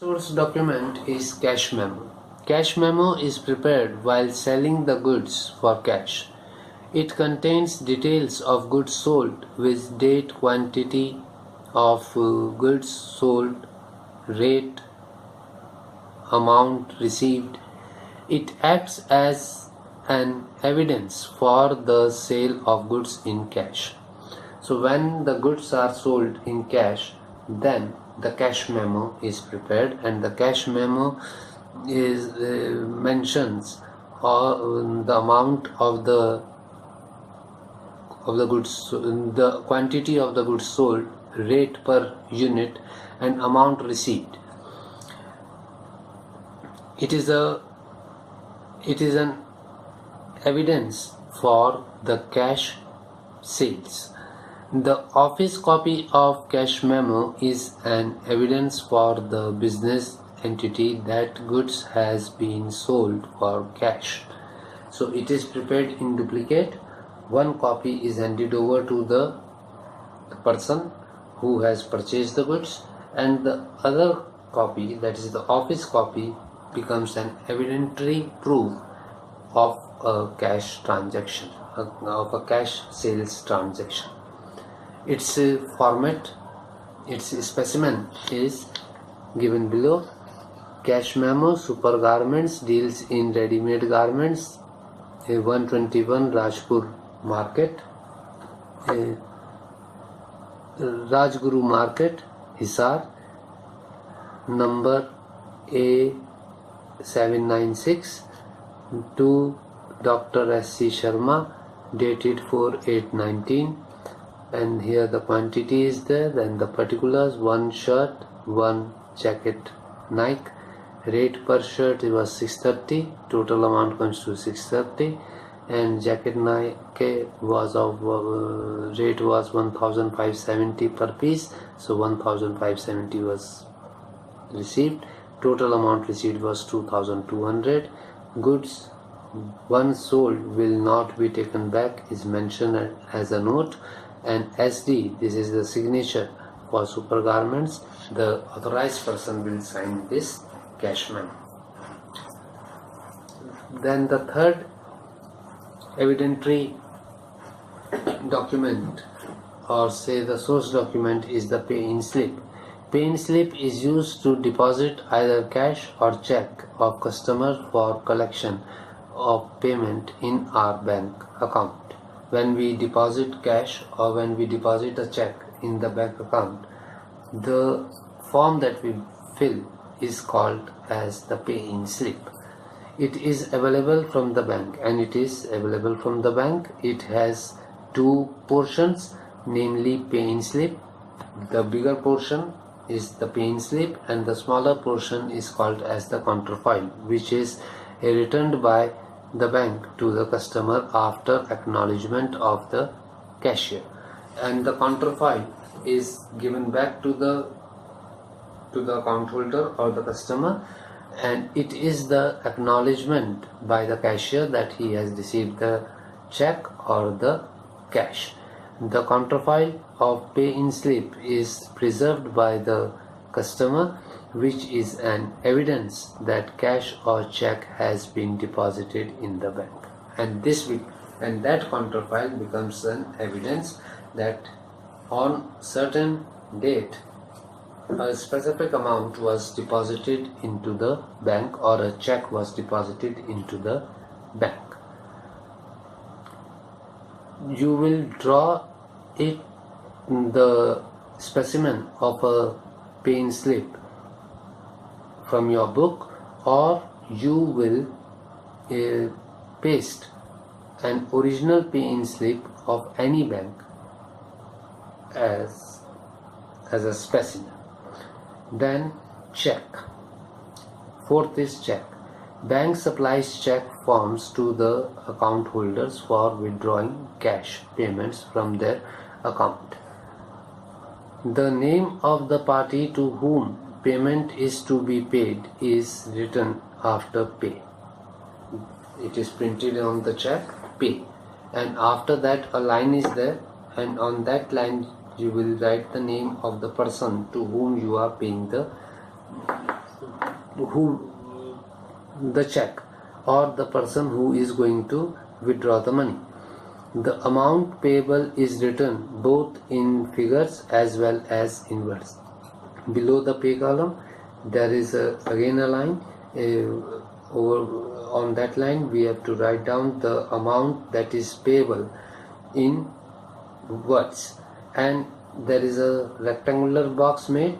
Source document is cash memo. Cash memo is prepared while selling the goods for cash. It contains details of goods sold with date, quantity of goods sold, rate, amount received. It acts as an evidence for the sale of goods in cash. So when the goods are sold in cash, then the cash memo is prepared, and the cash memo is mentions the amount of the goods, the quantity of the goods sold, rate per unit, and amount received. It is an evidence for the cash sales. The office copy of cash memo is an evidence for the business entity that goods has been sold for cash. So it is prepared in duplicate. One copy is handed over to the person who has purchased the goods, and the other copy, that is the office copy, becomes an evidentiary proof of a cash transaction, of a cash sales transaction. Its format, its specimen is given below. Cash memo, super garments, deals in ready-made garments, 121 Rajpur Market, Rajguru Market, Hisar, number A796, to Dr. S.C. Sharma, dated 4/8/19. And here the quantity is there, then the particulars: one shirt, one jacket Nike. Rate per shirt was 630, total amount comes to 630, and jacket Nike was of rate was 1570 per piece, so 1570 was received. Total amount received was 2200. Goods once sold will not be taken back is mentioned as a note. And SD, this is the signature for super garments. The authorized person will sign this cash memo. Then the third evidentiary document, or say the source document, is the pay-in slip. Pay-in slip is used to deposit either cash or check of customer for collection of payment in our bank account. When we deposit cash or when we deposit a check in the bank account, the form that we fill is called as the pay-in slip. It is available from the bank, and it is available from the bank. It has two portions, namely pay-in slip. The bigger portion is the pay-in slip, and the smaller portion is called as the counterfoil, which is returned by the bank to the customer after acknowledgement of the cashier, and the counterfoil is given back to the account holder or the customer, and it is the acknowledgement by the cashier that he has received the check or the cash. The counterfoil of pay-in slip is preserved by the customer, which is an evidence that cash or check has been deposited in the bank, and that counterfoil becomes an evidence that on certain date a specific amount was deposited into the bank, or a check was deposited into the bank. You will draw it, the specimen of a pay-in slip, from your book, or you will paste an original pay-in slip of any bank as a specimen. Then check. Fourth is check. Bank supplies check forms to the account holders for withdrawing cash payments from their account. The name of the party to whom payment is to be paid is written after pay. It is printed on the check, pay, and after that a line is there, and on that line you will write the name of the person to whom you are paying the who the check or the person who is going to withdraw the money. The amount payable is written both in figures as well as in words. Below the pay column there is again a line. Over on that line we have to write down the amount that is payable in words, and there is a rectangular box made,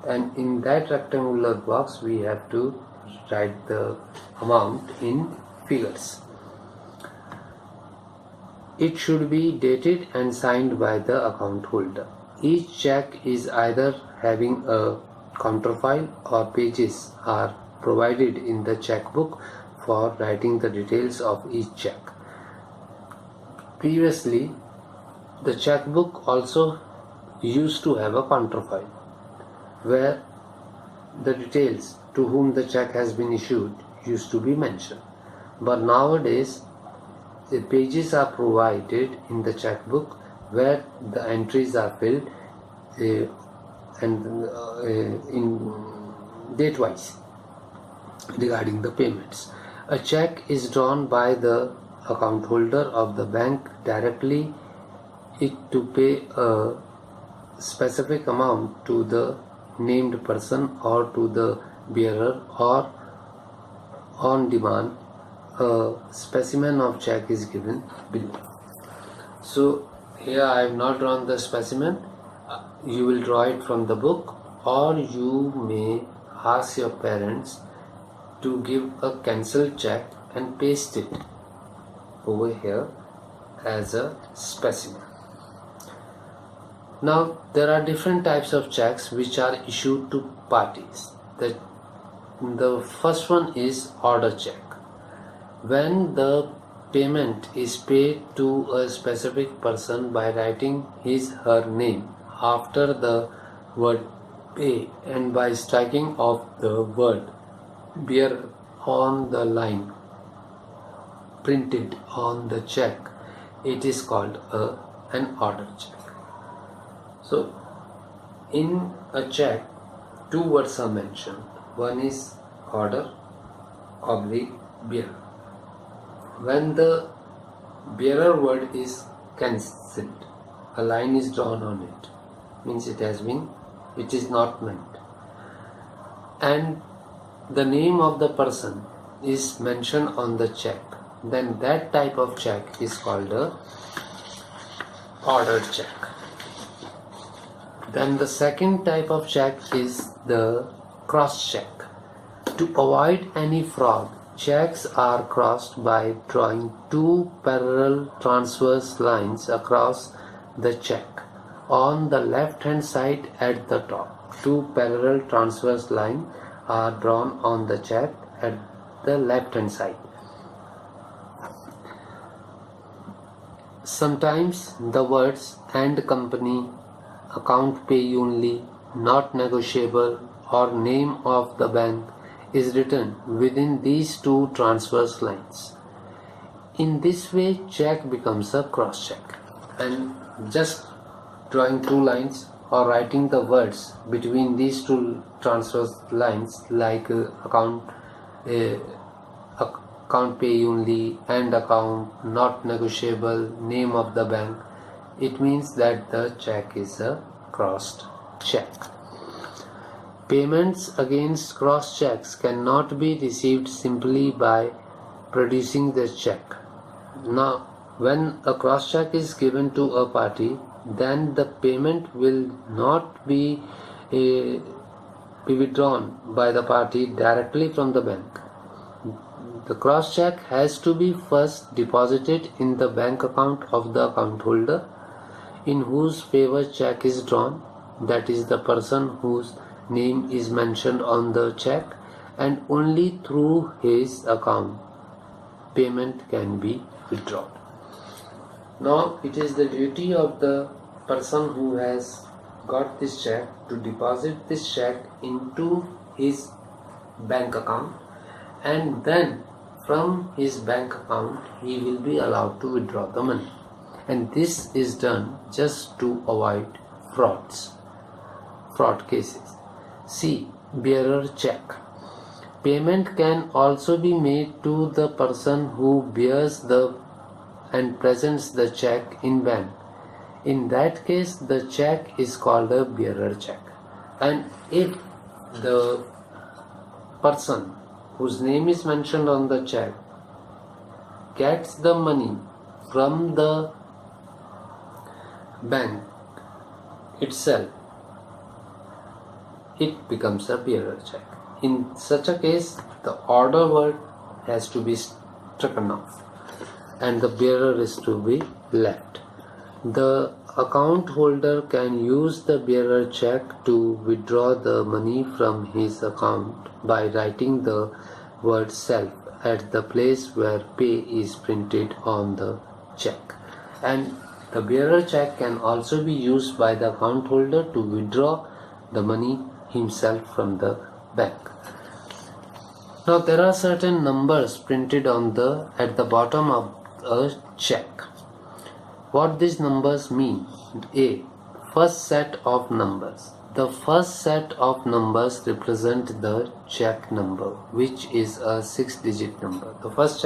and in that rectangular box we have to write the amount in figures. It should be dated and signed by the account holder. Each check is either having a counterfile or pages are provided in the checkbook for writing the details of each check. Previously, the checkbook also used to have a counterfile where the details to whom the check has been issued used to be mentioned. But nowadays, the pages are provided in the checkbook where the entries are filled in date-wise regarding the payments. A check is drawn by the account holder of the bank directly to pay a specific amount to the named person or to the bearer, or on demand a specimen of check is given below. So here I have not drawn the specimen. You will draw it from the book, or you may ask your parents to give a cancelled check and paste it over here as a specimen. Now there are different types of checks which are issued to parties. The first one is order check. When the payment is paid to a specific person by writing his/her name after the word pay and by striking off the word bearer on the line printed on the check, it is called an order check. So in a check, two words are mentioned. One is order / bearer. When the bearer word is cancelled, a line is drawn on it, means it is not meant, and the name of the person is mentioned on the check, then that type of check is called a order check. Then the second type of check is the cross check. To avoid any fraud, checks are crossed by drawing two parallel transverse lines across the check on the left hand side at the top. Two parallel transverse lines are drawn on the check at the left hand side. Sometimes the words "and company," "account pay only," "not negotiable," or "name of the bank" is written within these two transverse lines. In this way, check becomes a cross check. And just drawing two lines or writing the words between these two transverse lines, like account pay only, "and account," "not negotiable," "name of the bank," it means that the check is a crossed check. Payments against cross checks cannot be received simply by producing the check. Now, when a cross check is given to a party, then the payment will not be withdrawn by the party directly from the bank. The cross check has to be first deposited in the bank account of the account holder in whose favor check is drawn, that is the person whose name is mentioned on the check, and only through his account payment can be withdrawn. Now it is the duty of the person who has got this check to deposit this check into his bank account, and then from his bank account he will be allowed to withdraw the money. And this is done just to avoid fraud cases. See, bearer check. Payment can also be made to the person who bears and presents the check in bank. In that case, the check is called a bearer check. And if the person whose name is mentioned on the check gets the money from the bank itself, it becomes a bearer check. In such a case, the order word has to be stricken off and the bearer is to be left. The account holder can use the bearer check to withdraw the money from his account by writing the word self at the place where pay is printed on the check. And the bearer check can also be used by the account holder to withdraw the money himself from the bank. Now there are certain numbers printed at the bottom of a check. What these numbers mean? A. First set of numbers. The first set of numbers represent the check number, which is a 6-digit number. The first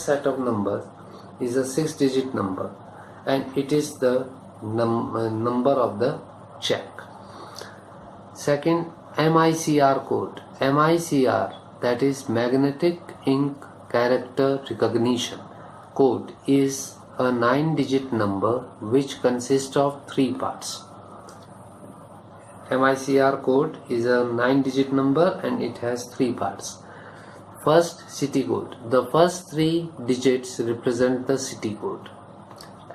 set of numbers is a 6-digit number, and it is the number of the check. Second, MICR code. MICR, that is Magnetic Ink Character Recognition code, is a 9-digit number which consists of 3 parts. MICR code is a 9-digit number and it has 3 parts. First, city code. The first 3 digits represent the city code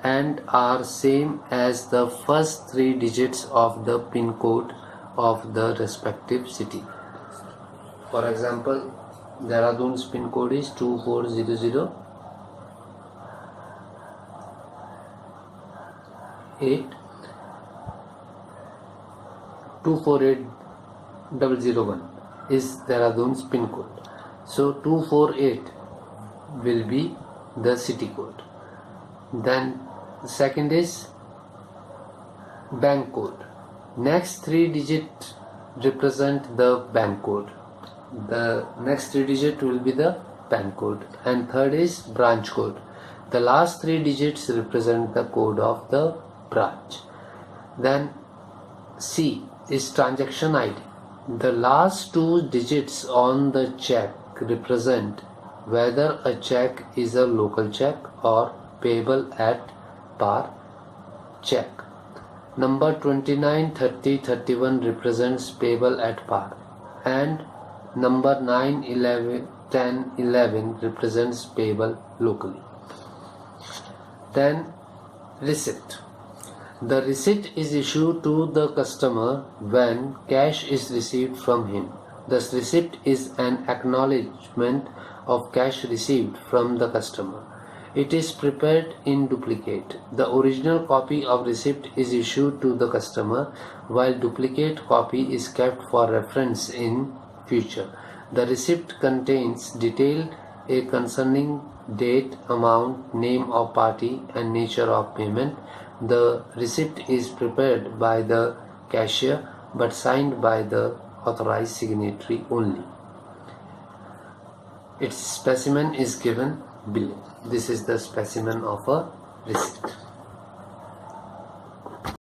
and are same as the first 3 digits of the pin code of the respective city. For example, Dehradun's pin code is 24008. 248001 is Dehradun's pin code. So 248 will be the city code. Then second is bank code. Next 3 digits represent the bank code. The next 3 digits will be the PAN code. And third is branch code. The last 3 digits represent the code of the branch. Then C is transaction ID. The last 2 digits on the check represent whether a check is a local check or payable at par check. Number 29, 30, 31 represents payable at par, and number 9, 11, 10, 11 represents payable locally. Then receipt. The receipt is issued to the customer when cash is received from him. Thus, receipt is an acknowledgement of cash received from the customer. It is prepared in duplicate. The original copy of receipt is issued to the customer, while duplicate copy is kept for reference in future. The receipt contains detail concerning date, amount, name of party, and nature of payment. The receipt is prepared by the cashier but signed by the authorized signatory only. Its specimen is given below. This is the specimen of a receipt.